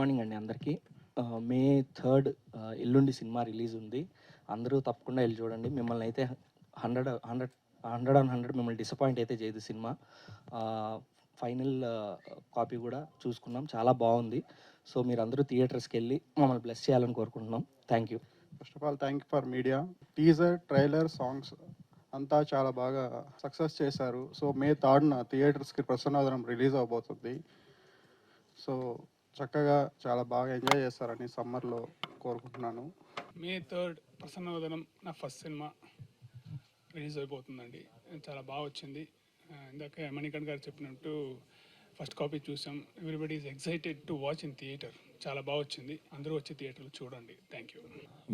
Morning అండి అందరికీ. మే 3 ఎల్లుండి సినిమా రిలీజ్ ఉంది. అందరూ తప్పకుండా ఎళ్లి చూడండి. మిమ్మల్ని అయితే 100, 100, 100 మిమ్మల్ని డిసప్పాయింట్ అయితే చేయదు సినిమా. ఫైనల్ కాపీ కూడా చూసుకున్నాం. చాలా బాగుంది. సో మీరందరూ థియేటర్స్‌కెళ్ళి మమ్మల్ని బ్లెస్ చేయాలని కోరుకుంటున్నాం. Thank you. First of all thank you for media. Teaser, trailer, songs అంతా చాలా బాగా సక్సెస్ చేశారు. సో మే 3న థియేటర్స్కి ప్రసన్నవదనం రిలీజ్ అవబోతుంది. సో చక్కగా చాలా బాగా ఎంజాయ్ చేస్తారని సమ్మర్లో కోరుకుంటున్నాను. మే 3 ప్రసన్నవదనం నా ఫస్ట్ సినిమా రిలీజ్ అయిపోతుందండి. చాలా బాగా వచ్చింది. ఇందాక మణికంఠ్ గారు చెప్పినట్టు ఫస్ట్ కాపీ చూసాం. Everybody is excited to watch in theatre. చాలా బాగా వచ్చింది. అందరూ వచ్చి థియేటర్లో చూడండి. Thank you.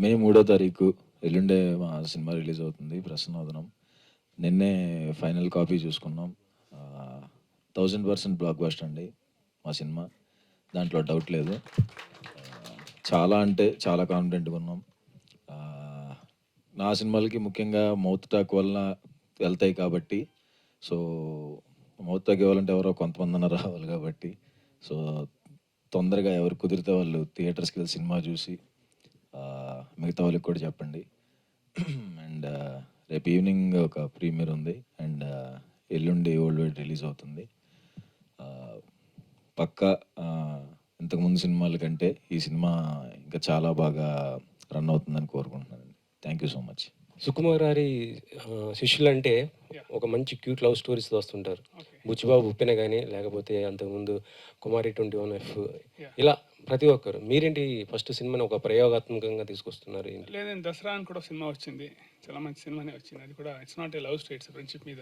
మే 3వ తారీఖు ఎల్లుండే మా సినిమా రిలీజ్ అవుతుంది ప్రసన్నవదనం. నిన్నే ఫైనల్ కాపీ చూసుకున్నాం. 1000% బ్లాక్ బస్టర్ అండి మా సినిమా, దాంట్లో డౌట్ లేదు. చాలా అంటే చాలా కాన్ఫిడెంట్గా ఉన్నాం. నా సినిమాలకి ముఖ్యంగా మౌత్ టాక్ వల్ల వెళ్తాయి కాబట్టి, సో మౌత్ టాక్ ఇవ్వాలంటే ఎవరో కొంతమంది రావాలి కాబట్టి, సో తొందరగా ఎవరు కుదిరితే వాళ్ళు థియేటర్స్కి వెళ్ళి సినిమా చూసి మిగతా వాళ్ళకి కూడా చెప్పండి. అండ్ రేపు ఈవినింగ్ ఒక ప్రీమియర్ ఉంది. అండ్ ఎల్లుండి ఓల్డ్ వైడ్ రిలీజ్ అవుతుంది. పక్కా ఇంతకుముందు సినిమాల కంటే ఈ సినిమా ఇంకా చాలా బాగా రన్ అవుతుందని కోరుకుంటున్నానండి. Thank you so much. Sukumar గారి శిష్యులంటే ఒక మంచి క్యూట్ లవ్ స్టోరీస్ వస్తుంటారు. బుచ్చిబాబు ఉప్పెన కానీ, లేకపోతే అంతకుముందు కుమారి 21F, ఇలా ప్రతి ఒక్కరు. మీరేంటి ఫస్ట్ సినిమాని ఒక ప్రయోగాత్మకంగా తీసుకొస్తున్నారు? లేదండి, దసరా అని కూడా సినిమా వచ్చింది. చాలా మంచి సినిమానే వచ్చింది. అది కూడా it's not a love story, it's friendship మీద.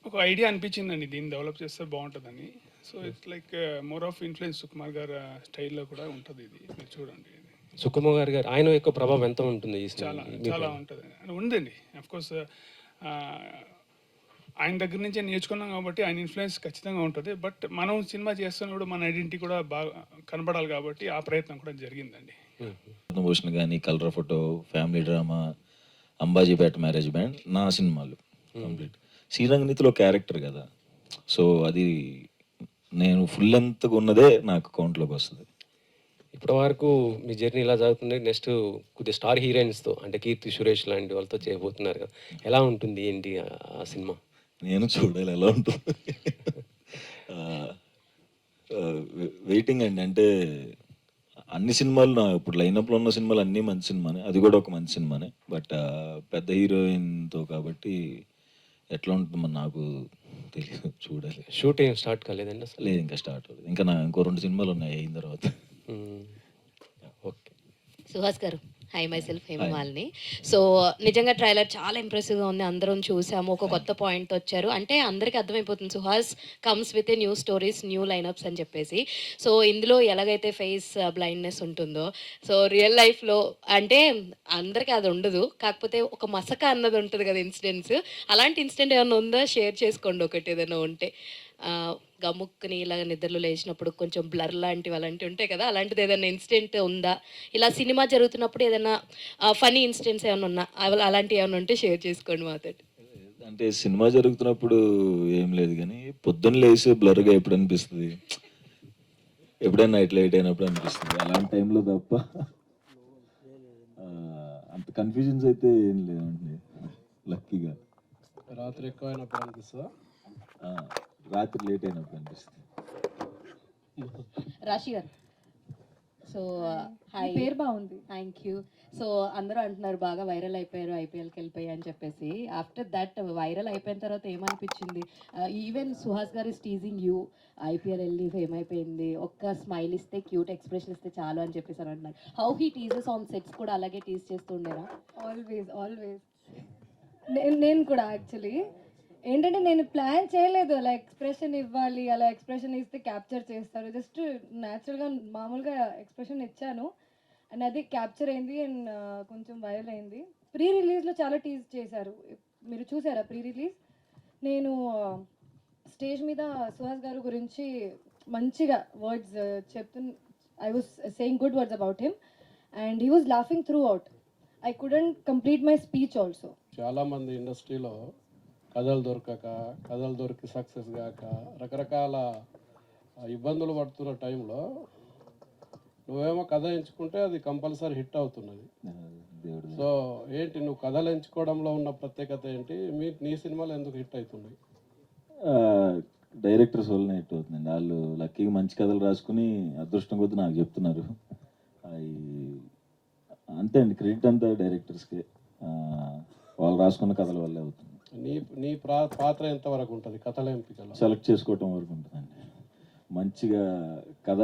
ఒక ఐడియా అనిపించిందండి, దీన్ని డెవలప్ చేస్తే బాగుంటుందని. So it's like more of influence Sukumar గారు స్టైల్లో కూడా ఉంటుంది. ఇది మీరు చూడండి. సుకుమార్ గారు ఆయన యొక్క ప్రభావం ఎంత ఉంటుంది? చాలా చాలా ఉంటుంది ఉందండి. అఫ్కోర్స్ ఆయన దగ్గర నుంచే నేర్చుకున్నాం కాబట్టి ఆయన ఇన్ఫ్లుయెన్స్ ఖచ్చితంగా ఉంటుంది. బట్ మనం సినిమా చేస్తున్నప్పుడు మన ఐడెంటిటీ కూడా బాగా కనబడాలి కాబట్టి ఆ ప్రయత్నం కూడా జరిగిందండి. భూషణ్ కానీ, colour photo, family drama, Ambajipeta marriage band, నా సినిమాలు కంప్లీట్. శ్రీరంగనీతిలో క్యారెక్టర్ కదా, సో అది నేను ఫుల్ లెంత్గా ఉన్నదే నాకు కౌంట్లోకి వస్తుంది. ఇప్పటి వరకు మీ జర్నీ ఇలా జరుగుతుంది. నెక్స్ట్ కొద్దిగా స్టార్ హీరోయిన్స్తో, అంటే కీర్తి సురేష్ లాంటి వాళ్ళతో చేయబోతున్నారు కదా, ఎలా ఉంటుంది ఏంటి ఆ సినిమా? నేను చూడాలి ఎలా ఉంటుంది. వెయిటింగ్ అండి. అంటే అన్ని సినిమాలు నా ఇప్పుడు లైనప్లో ఉన్న సినిమాలు అన్నీ మంచి సినిమానే, అది కూడా ఒక మంచి సినిమానే. బట్ పెద్ద హీరోయిన్తో కాబట్టి ఎట్లా ఉంటుందో నాకు తెలియదు, చూడాలి. షూటింగ్ స్టార్ట్ కాలేదండి అసలు? లేదు, ఇంకా స్టార్ట్ అవ్వలేదు. ఇంకా ఇంకో 2 సినిమాలు ఉన్నాయి అయిన తర్వాత. ఓకే. సుహాస్ గారు, hi, myself Hemamalini. So నిజంగా ట్రైలర్ చాలా ఇంప్రెసివ్గా ఉంది. అందరం చూసాము. ఒక కొత్త పాయింట్ వచ్చారు అంటే అందరికీ అర్థమైపోతుంది Suhas comes with a new stories, new line-ups అని చెప్పేసి. సో ఇందులో ఎలాగైతే ఫేస్ బ్లైండ్నెస్ ఉంటుందో, సో రియల్ లైఫ్లో అంటే అందరికీ అది ఉండదు. కాకపోతే ఒక మసక అన్నది ఉంటుంది కదా ఇన్సిడెంట్స్. అలాంటి ఇన్సిడెంట్ ఏమైనా ఉందా? షేర్ చేసుకోండి ఒకటి ఏదైనా ఉంటే. గమ్ముక్కుని ఇలాగ నిద్రలో లేచినప్పుడు కొంచెం బ్లర్ లాంటివి అలాంటివి ఉంటాయి కదా, అలాంటిది ఏదైనా ఇన్సిడెంట్ ఉందా? ఇలా సినిమా జరుగుతున్నప్పుడు ఏదైనా ఫనీ ఇన్సిడెంట్స్ ఏమైనా ఉన్నా, అలాంటివి ఏమైనా ఉంటే షేర్ చేసుకోండి మాతో. అంటే సినిమా జరుగుతున్నప్పుడు ఏం లేదు, కానీ పొద్దున్న లేచి బ్లర్గా ఎప్పుడు అనిపిస్తుంది, ఎప్పుడైనా నైట్ లైట్ అయినప్పుడు అనిపిస్తుంది. అలాంటి టైంలో తప్ప అంత కన్ఫ్యూజన్స్ అయితే ఏం లేదండి. లక్కీగా రాత్రి ఎక్కువ అయినప్పుడు అనిపిస్తుందా? రాత్రి లేట్ అయినప్పుడు అనిపిస్తుంది. రాశి గారు, సో హాయ్, పేరు బాగుంది, థ్యాంక్ యూ. సో అందరూ అంటున్నారు బాగా వైరల్ అయిపోయారు, ఐపీఎల్కి వెళ్ళిపోయి అని చెప్పేసి. ఆఫ్టర్ దట్ వైరల్ అయిపోయిన తర్వాత ఏమనిపించింది? ఈవెన్ సుహాస్ గారు ఇస్ టీజింగ్ యూ, ఐపీఎల్ వెళ్ళి ఫేమ్ అయిపోయింది, ఒక్క స్మైల్ ఇస్తే, క్యూట్ ఎక్స్ప్రెషన్ ఇస్తే చాలు అని చెప్పేసి అని అంటున్నారు. హౌ హీ టీజెస్ ఆన్ సెట్స్ కూడా అలాగే టీజ్ చేస్తుండేనా? ఆల్వేస్ నేను కూడా యాక్చువల్లీ ఏంటంటే నేను ప్లాన్ చేయలేదు అలా ఎక్స్ప్రెషన్ ఇవ్వాలి, అలా ఎక్స్ప్రెషన్ ఇస్తే క్యాప్చర్ చేస్తారు. జస్ట్ న్యాచురల్గా మామూలుగా ఎక్స్ప్రెషన్ ఇచ్చాను అండ్ అది క్యాప్చర్ అయింది అండ్ కొంచెం వైరల్ అయింది. ప్రీ రిలీజ్లో చాలా టీజ్ చేశారు, మీరు చూసారా ప్రీ రిలీజ్? నేను స్టేజ్ మీద సుహాస్ గారు గురించి మంచిగా words I was saying good words about him and he was laughing through out. I couldn't complete my speech also. చాలామంది ఇండస్ట్రీలో కథలు దొరకి సక్సెస్ కాక రకరకాల ఆ ఇబ్బందులు పడుతున్న టైంలో నువ్వేమో కథ ఎంచుకుంటే అది కంపల్సరీ హిట్ అవుతున్నది. దేవుడు సో ఏంటి నువ్వు కథలు ఎంచుకోవడంలో ఉన్న ప్రత్యేకత ఏంటి? నీ సినిమాలు ఎందుకు హిట్ అవుతున్నాయి? డైరెక్టర్స్ వల్ల హిట్ అవుతుందండి. వాళ్ళు లక్కీగా మంచి కథలు రాసుకుని అదృష్టం కొద్దీ నాకు చెప్తున్నారు. అవి అంతే అండి, క్రెడిట్ అంతా డైరెక్టర్స్కే. వాళ్ళు రాసుకున్న కథల వల్లే అవుతుంది. నీ నీ పాత్ర ఎంతవరకు ఉంటుంది కథల ఎంపికలో? సెలెక్ట్ చేసుకోవటం వరకు ఉంటుందండి. మంచిగా కథ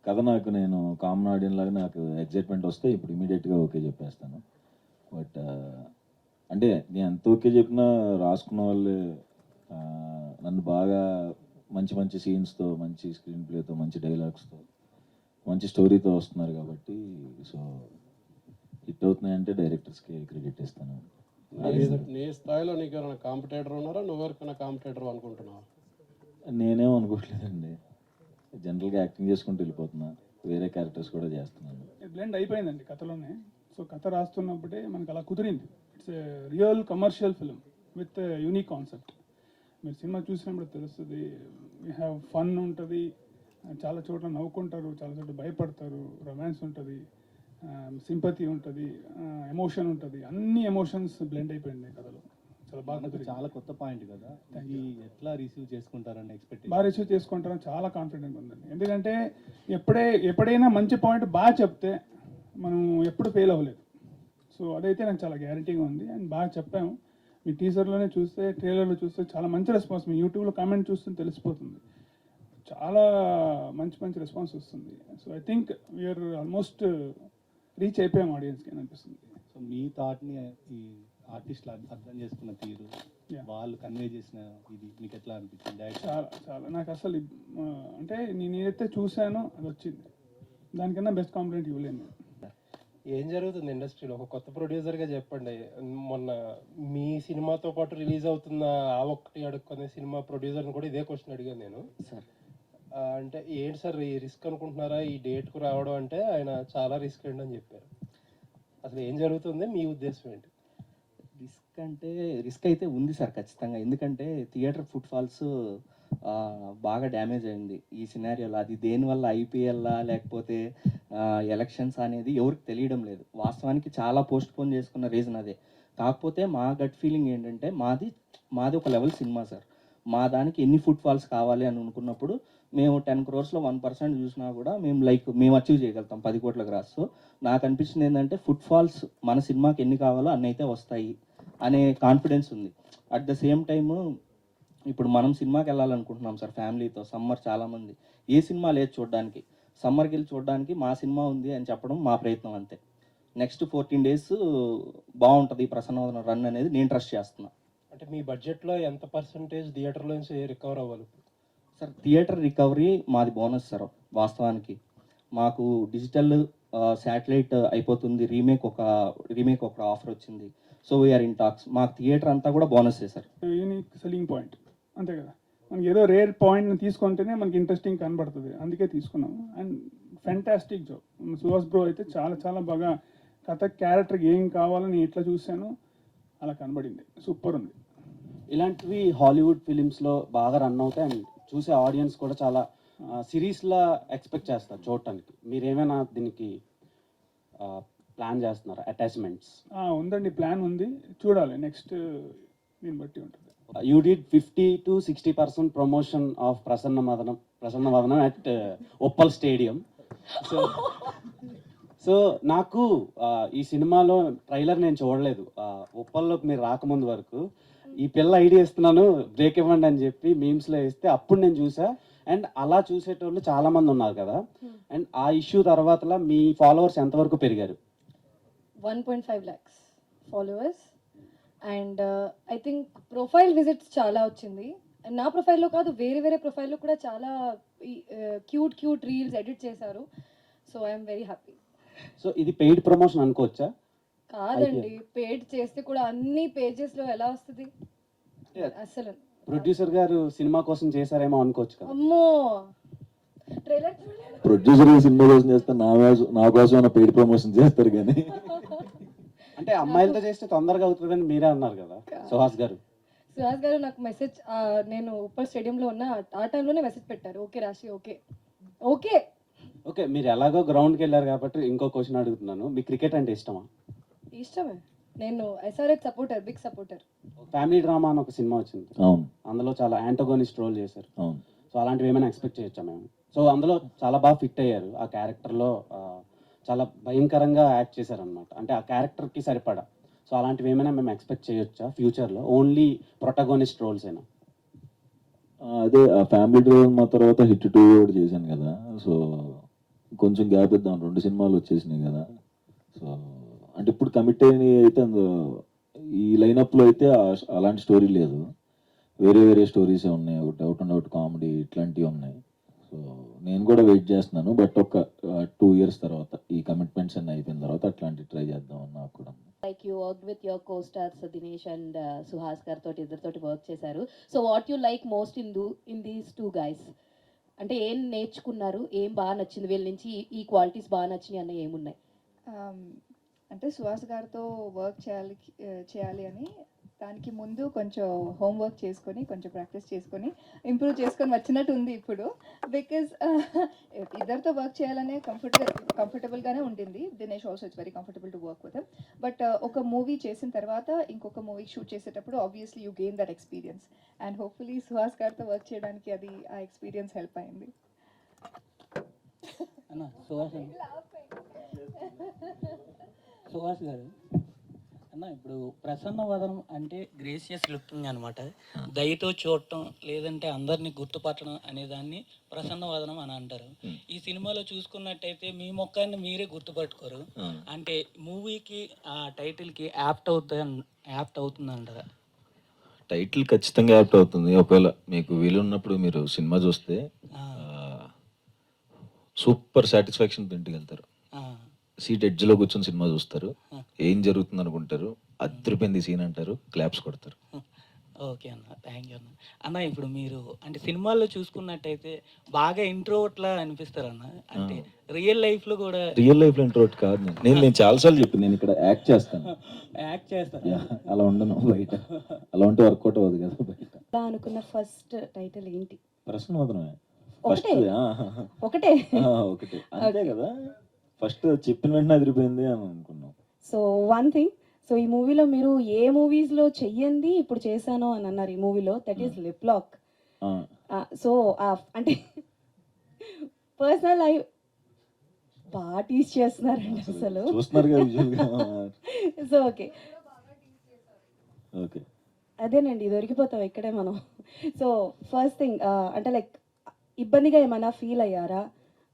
కథ నాకు, నేను కామన్ ఆడియన్ లాగా నాకు ఎగ్జైట్మెంట్ వస్తే ఇప్పుడు ఇమీడియట్గా ఓకే చెప్పేస్తాను. బట్ అంటే నేను ఎంత ఓకే చెప్పినా రాసుకున్న వాళ్ళు నన్ను బాగా మంచి మంచి సీన్స్తో, మంచి స్క్రీన్ ప్లేతో, మంచి డైలాగ్స్తో, మంచి స్టోరీతో వస్తున్నారు కాబట్టి సో హిట్ అవుతున్నాయంటే డైరెక్టర్స్కి క్రెడిట్ ఇస్తాను. నీ స్థాయిలో నీకు ఎవరైనా కాంపిటేటర్ ఉన్నారా? నువ్వెవరికైనా కాంపిటేటర్ అనుకుంటున్నావా? నేనేం అనుకోవట్లేదండి, జనరల్గా యాక్టింగ్ చేసుకుంటూ వెళ్ళిపోతున్నా, వేరే క్యారెక్టర్స్ కూడా చేస్తున్నాను. బ్లెండ్ అయిపోయిందండి కథలోనే. సో కథ రాస్తున్నప్పుడే మనకు అలా కుదిరింది. It's a real commercial film with unique concept. మీరు సినిమా చూసినప్పుడు తెలుస్తుంది. వీ హ్యావ్ ఫన్ ఉంటుంది, చాలా చోట్ల నవ్వుకుంటారు, చాలా చోట్ల భయపడతారు, రొమాన్స్ ఉంటుంది, సింపతి ఉంటుంది, ఎమోషన్ ఉంటుంది. అన్ని ఎమోషన్స్ బ్లెండ్ అయిపోయింది కథలో. చాలా బాగా చాలా కొత్త పాయింట్ కదా, ఇది ఎట్లా రిసీవ్ చేసుకుంటారని ఎక్స్పెక్ట్ బాగా రిసీవ్ చేసుకుంటారని చాలా కాన్ఫిడెంట్ ఉందండి. ఎందుకంటే ఎప్పుడైనా మంచి పాయింట్ బాగా చెప్తే మనం ఎప్పుడు ఫెయిల్ అవ్వలేదు. సో అదైతే నాకు చాలా గ్యారంటీగా ఉంది. అండ్ బాగా చెప్పాము. మీ టీజర్లోనే చూస్తే, ట్రైలర్లో చూస్తే చాలా మంచి రెస్పాన్స్. మీ యూట్యూబ్లో కామెంట్ చూస్తే తెలిసిపోతుంది. చాలా మంచి మంచి రెస్పాన్స్ వస్తుంది. So I think we are almost reach అయిపోయాం ఆడియన్స్కి అని అనిపిస్తుంది. సో మీ థాట్ని ఈ ఆర్టిస్టులు అర్థం చేసుకున్న తీరు, వాళ్ళు కన్వే చేసిన ఇది మీకు ఎట్లా అనిపించింది? చాలా చాలా నాకు అసలు అంటే నేనైతే చూశానో అది వచ్చింది. దానికన్నా బెస్ట్ కాంప్లిమెంట్ ఇవ్వలేను. ఏం జరుగుతుంది ఇండస్ట్రీలో? ఒక కొత్త ప్రొడ్యూసర్గా చెప్పండి. మొన్న మీ సినిమాతో పాటు రిలీజ్ అవుతున్న ఆ ఒక్కటి అడుక్కునే సినిమా ప్రొడ్యూసర్ని కూడా ఇదే క్వశ్చన్ అడిగాను నేను. సార్ అంటే ఏంటి సార్ ఈ రిస్క్ అనుకుంటున్నారా ఈ డేట్కు రావడం? అంటే ఆయన చాలా రిస్క్ ఏంటి అని చెప్పారు. అసలు ఏం జరుగుతుంది, మీ ఉద్దేశం ఏంటి? రిస్క్ అయితే ఉంది సార్ ఖచ్చితంగా. ఎందుకంటే థియేటర్ ఫుట్ ఫాల్స్ బాగా డ్యామేజ్ అయింది ఈ సినారియోలో. అది దేనివల్ల, ఐపీఎల్లా లేకపోతే ఎలక్షన్స్ అనేది ఎవరికి తెలియడం లేదు. వాస్తవానికి చాలా పోస్ట్ పోన్ చేసుకున్న రీజన్ అదే. కాకపోతే మా గట్ ఫీలింగ్ ఏంటంటే మాది ఒక లెవెల్ సినిమా సార్. మా దానికి ఎన్ని ఫుట్ ఫాల్స్ కావాలి అని అనుకున్నప్పుడు మేము 10 crores-లో 1% చూసినా కూడా మేము అచీవ్ చేయగలుగుతాం 10 కోట్ల గ్రాస్. సో నాకు అనిపించింది ఏంటంటే ఫుట్ ఫాల్స్ మన సినిమాకి ఎన్ని కావాలో అన్ని అయితే వస్తాయి అనే కాన్ఫిడెన్స్ ఉంది. అట్ ద సేమ్ టైము ఇప్పుడు మనం సినిమాకి వెళ్ళాలనుకుంటున్నాం సార్ ఫ్యామిలీతో. సమ్మర్ చాలామంది ఏ సినిమా లేదు చూడడానికి, సమ్మర్కి వెళ్ళి చూడడానికి మా సినిమా ఉంది అని చెప్పడం మా ప్రయత్నం అంతే. నెక్స్ట్ 14 days బాగుంటుంది ప్రసన్నవదనం రన్ అనేది నేను ట్రస్ట్ చేస్తున్నా. అంటే మీ బడ్జెట్లో ఎంత పర్సంటేజ్ థియేటర్లో నుంచి రికవర్ అవ్వాలి సార్? థియేటర్ రికవరీ మాది బోనస్ సార్. వాస్తవానికి మాకు డిజిటల్ శాటిలైట్ అయిపోతుంది, రీమేక్ ఒక ఆఫర్ వచ్చింది. So we are in talks. మాకు థియేటర్ అంతా కూడా bonus sir. Unique selling point అంతే కదా. మనకి ఏదో రేర్ పాయింట్ని తీసుకుంటేనే మనకి ఇంట్రెస్టింగ్ కనబడుతుంది, అందుకే తీసుకున్నాము. And fantastic job Suhas bro అయితే చాలా చాలా బాగా కథ క్యారెక్టర్కి ఏం కావాలని ఎట్లా చూశానో అలా కనబడింది. సూపర్ ఉంది. ఇలాంటివి హాలీవుడ్ ఫిలిమ్స్లో బాగా రన్ అవుతాయి అండ్ చూసే ఆడియన్స్ కూడా చాలా సిరీస్లా ఎక్స్పెక్ట్ చేస్తారు చూడటానికి. మీరేమైనా దీనికి ప్లాన్ చేస్తున్నారా అటాచ్మెంట్స్? ఉందండి, ప్లాన్ ఉంది, చూడాలి నెక్స్ట్ దీన్ని బట్టి ఉంటుంది. You did 50 to 60% promotion of ప్రసన్నవదనం అట్ ఉప్పల్ స్టేడియం. సో నాకు ఈ సినిమాలో ట్రైలర్ నేను చూడలేదు. ఉప్పల్లోకి మీరు రాకముందు వరకు ఈ పిల్ల ఐడియా ఇస్తున్నాను బ్రేక్ ఇవ్వండి అని చెప్పి మీమ్స్లో వేస్తే అప్పుడు నేను చూసా. అండ్ అలా చూసేటోళ్ళు చాలామంది ఉన్నారు కదా. అండ్ ఆ ఇష్యూ తర్వాత మీ ఫాలోవర్స్ ఎంతవరకు పెరిగారు? 1.5 lakhs followers. And I think profile visits చాలా వచ్చింది. అండ్ నా ప్రొఫైల్లో కాదు, వేరే ప్రొఫైల్లో కూడా చాలా క్యూట్ రీల్స్ ఎడిట్ చేశారు. So I'm very happy. So ఇది పెయిడ్ ప్రమోషన్ అనుకోవచ్చా? కాదండి, పేడ్ చేస్తే కూడా అన్ని పేజెస్లో ఎలా వస్తుంది అసలు. ప్రొడ్యూసర్ గారు సినిమా కోసం చేశారేమో అనుకోవచ్చు కదా. అమ్మో, ట్రైలర్ చూడలేదు. ప్రొడ్యూసర్ సినిమా కోసం చేస్తే నా కోసం పెయిడ్ ప్రమోషన్ చేస్తారు కానీ అంటే అమ్మాయిలతో చేస్తే తొందరగా అవుతుందని మీరే అన్నారు కదా సుహాస్ గారు. సుహాస్ గారు నాకు మెసేజ్ నేను ఉప్పల్ స్టేడియంలో ఉన్న ఆ టైంలోనే మెసేజ్ పెట్టారు. ఓకే రాశి, ఓకే ఓకే. ఓకే, మీరు ఎలాగో గ్రౌండ్కి వెళ్ళారు కాబట్టి ఇంకో క్వశ్చన్ అడుగుతున్నాను. మీకు క్రికెట్ అంటే ఇష్టమా? ఇష్టమే. నేను SRH supporter, big supporter. Family drama అని ఒక సినిమా వచ్చింది, అవును, అందులో చాలా యాంటోగోనిస్ట్ రోల్ చేశారు. అవును. సో అలాంటివి ఏమైనా ఎక్స్పెక్ట్ చేయొచ్చా మేము? సో అందులో చాలా బాగా ఫిట్ అయ్యారు ఆ క్యారెక్టర్లో, చాలా భయంకరంగా యాక్ట్ చేశారనమాట, అంటే ఆ క్యారెక్టర్కి సరిపడా. సో అలాంటివి ఏమైనా మేము ఎక్స్పెక్ట్ చేయొచ్చా ఫ్యూచర్లో, ఓన్లీ ప్రొటగోనిస్ట్ రోల్స్ అయినా? అదే ఆ ఫ్యామిలీ డ్రామా తర్వాత హిట్ 2 కూడా చేశాను కదా, సో కొంచెం గ్యాప్ ఇద్దాం, 2 సినిమాలు వచ్చేసినాయి కదా. సో అంటే ఇప్పుడు కమిట్ అయినవి అయితే ఈ లైనప్లో అయితే అలాంటి స్టోరీ లేదు, వేరే వేరే స్టోరీస్ ఉన్నాయి, ఒకటి అవుట్ అండ్ అవుట్ కామెడీ ఇట్లాంటివి ఉన్నాయి. సో నేను కూడా వెయిట్ చేస్తున్నాను, బట్ ఒక 2 years తర్వాత ఈ కమిట్మెంట్స్ అన్నీ అయిపోయిన తర్వాత అట్లాంటి ట్రై చేద్దాం అని నాకు కూడా ఉంది. Like you work with your co stars Dinesh and Suhas గారితో ఇద్దరితోటి వర్క్ చేశారు. So what you like most in these 2 guys? అంటే ఏం నేర్చుకున్నారు, ఏం బాగా నచ్చింది వీళ్ళ నుంచి, ఈ క్వాలిటీస్ బాగా నచ్చినాయి అన్న ఏమున్నాయి? అంటే సుహాస్ గారితో వర్క్ చేయాలి అని దానికి ముందు కొంచెం హోంవర్క్ చేసుకొని, కొంచెం ప్రాక్టీస్ చేసుకొని, ఇంప్రూవ్ చేసుకొని వచ్చినట్టు ఉంది ఇప్పుడు. బికాజ్ ఇద్దరితో వర్క్ చేయాలనే కంఫర్టబుల్గానే ఉండింది. Dinesh also it's very comfortable to work with. But ఒక మూవీ చేసిన తర్వాత ఇంకొక మూవీ షూట్ చేసేటప్పుడు obviously you gain that experience. And hopefully Suhas గారితో వర్క్ చేయడానికి అది ఆ ఎక్స్పీరియన్స్ హెల్ప్ అయింది. సుహాస్ గారు అన్న, ఇప్పుడు ప్రసన్న వదనం అంటే గ్రేసియస్ లుకింగ్ అనమాట. దయతో చూడటం లేదంటే అందరినీ గుర్తుపట్టడం అనే దాన్ని ప్రసన్న వదనం అని అంటారు. ఈ సినిమాలో చూసుకున్నట్టయితే మీ మొక్కాన్ని మీరే గుర్తుపట్టుకోరు. అంటే మూవీకి ఆ టైటిల్కి యాప్ట్ అవుతుంది అంటారా? టైటిల్ ఖచ్చితంగా యాప్ట్ అవుతుంది. ఒకవేళ మీకు వీలున్నప్పుడు మీరు సినిమా చూస్తే సూపర్ సాటిస్ఫాక్షన్ ఇంటికి వెళ్తారు. సీట్ ఎడ్జ్లో కూర్చొని సినిమా చూస్తారు, ఏం జరుగుతుంది అనుకుంటారు, అద్దరిపోయింది సీన్ అంటారు, క్లాప్స్ కొడతారు. ఓకే అన్న, థ్యాంక్ యూ అన్న. అన్న ఇప్పుడు మీరు అంటే సినిమాల్లో చూసుకున్నట్టయితే బాగా ఇంట్రోవర్ట్లా అనిపిస్తారు అన్న. అంటే రియల్ లైఫ్లో కూడా రియల్ లైఫ్లో ఇంట్రోవర్ట్ కాదు నేను చాలాసార్లు చెప్పి నేను ఇక్కడ యాక్ట్ చేస్తాను. అలా ఉండను బయట, అలా ఉంటే వర్కౌట్ అవ్వదు కదా బయట. అనుకున్న ఫస్ట్ టైటిల్ ఏంటి? ప్రశ్న మాత్రమే ఒకటే ఒకటే అంతే కదా. ఫస్ట్ చెప్పిన వెంటనే అదిరిపోయింది అని అనుకున్నాం. సో వన్ థింగ్, సో ఈ మూవీలో మీరు ఏ మూవీస్లో చెయ్యండి ఇప్పుడు చేశాను అని అన్నారు ఈ మూవీలో, that is lip lock. So అంటే పర్సనల్ లైఫ్ బాగా టీచ్ చేస్తున్నారండి అసలు, చూస్తున్నారు కదా. సో ఓకే ఓకే, అదేనండి దొరికిపోతాం ఇక్కడే మనం. సో ఫస్ట్ థింగ్ అంటే లైక్ ఇబ్బందిగా ఏమైనా ఫీల్ అయ్యారా,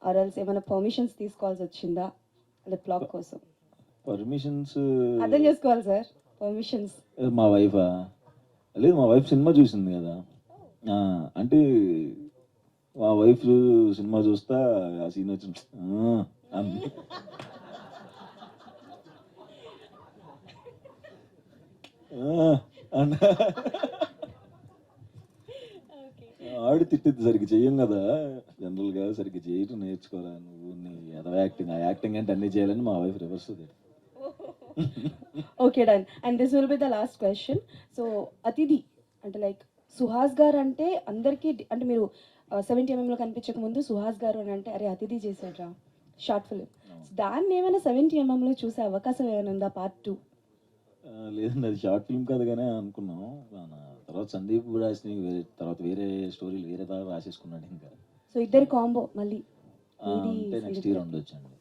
ఆర్ఎల్స్ ఏమైనా పర్మిషన్స్ తీసుకోవాల్సి వచ్చిందా లిప్ లాక్ కోసం? పర్మిషన్స్ అర్థం చేసుకోవాలి సార్, పర్మిషన్స్. మా వైఫా? లేదు, మా వైఫ్ సినిమా చూసింది కదా. అంటే మా వైఫ్ సినిమా చూస్తా ఆ సీన్ వచ్చి ఆవిడ తిట్టిద్ది, సరిగ్గా చెయ్యం కదా జనరల్గా, సరిగ్గా చేయటం నేర్చుకోరా నువ్వు, నీ ఏదో యాక్టింగ్, ఆ యాక్టింగ్ అంటే అన్నీ చేయాలని మా wife reverse. Okay done. And this will be the last question. So అతిథి అంటే లైక్ సుహాస్ గారు అంటే అందరికీ అంటే మీరు 70mm కనిపించక ముందు సుహాస్ గారు అని అంటే అరే అతిథి చేశాడ్రా షార్ట్ ఫిలిం, దాన్ని ఏమైనా 70mm చూసే అవకాశం ఏమైనా ఉందా పార్ట్ 2? లేదండి, అది షార్ట్ ఫిల్మ్ కాదు కానీ అనుకున్నాం. తర్వాత సందీప్ రాసిన తర్వాత వేరే స్టోరీలు వేరే దాకా రాసేసుకున్నాడు ఇంకా. సో ఇద్దరి కాంబో మళ్ళీ అంటే నెక్స్ట్ ఇయర్ ఉండొచ్చండి.